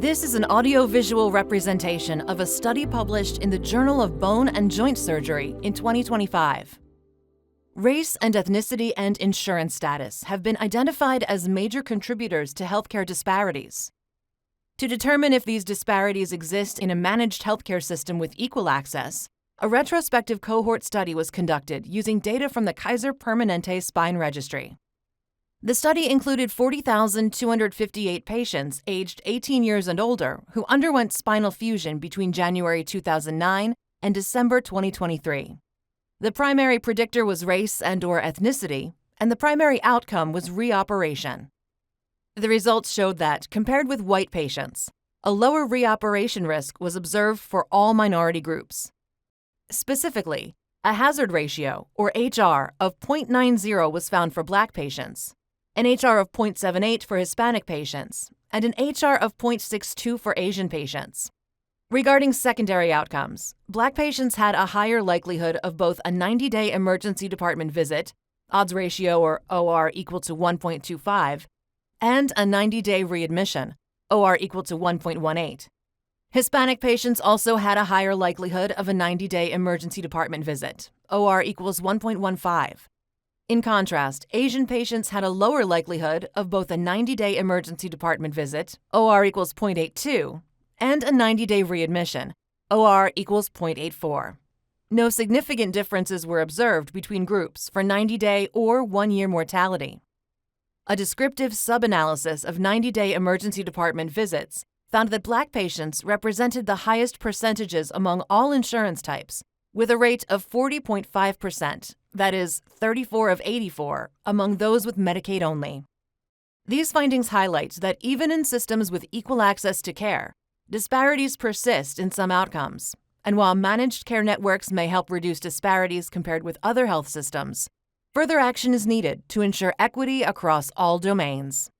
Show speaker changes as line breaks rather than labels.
This is an audiovisual representation of a study published in the Journal of Bone and Joint Surgery in 2025. Race and ethnicity and insurance status have been identified as major contributors to healthcare disparities. To determine if these disparities exist in a managed healthcare system with equal access, a retrospective cohort study was conducted using data from the Kaiser Permanente Spine Registry. The study included 40,258 patients aged 18 years and older who underwent spinal fusion between January 2009 and December 2023. The primary predictor was race and/or ethnicity, and the primary outcome was reoperation. The results showed that, compared with white patients, a lower reoperation risk was observed for all minority groups. Specifically, a hazard ratio, or HR, of 0.90 was found for Black patients, an HR of 0.78 for Hispanic patients, and an HR of 0.62 for Asian patients. Regarding secondary outcomes, Black patients had a higher likelihood of both a 90-day emergency department visit, odds ratio or OR equal to 1.25, and a 90-day readmission, OR equal to 1.18. Hispanic patients also had a higher likelihood of a 90-day emergency department visit, OR equals 1.15. In contrast, Asian patients had a lower likelihood of both a 90-day emergency department visit, OR equals 0.82, and a 90-day readmission, OR equals 0.84. No significant differences were observed between groups for 90-day or one-year mortality. A descriptive sub-analysis of 90-day emergency department visits found that Black patients represented the highest percentages among all insurance types, with a rate of 40.5%, that is, 34 of 84, among those with Medicaid only. These findings highlight that even in systems with equal access to care, disparities persist in some outcomes, and while managed care networks may help reduce disparities compared with other health systems, further action is needed to ensure equity across all domains.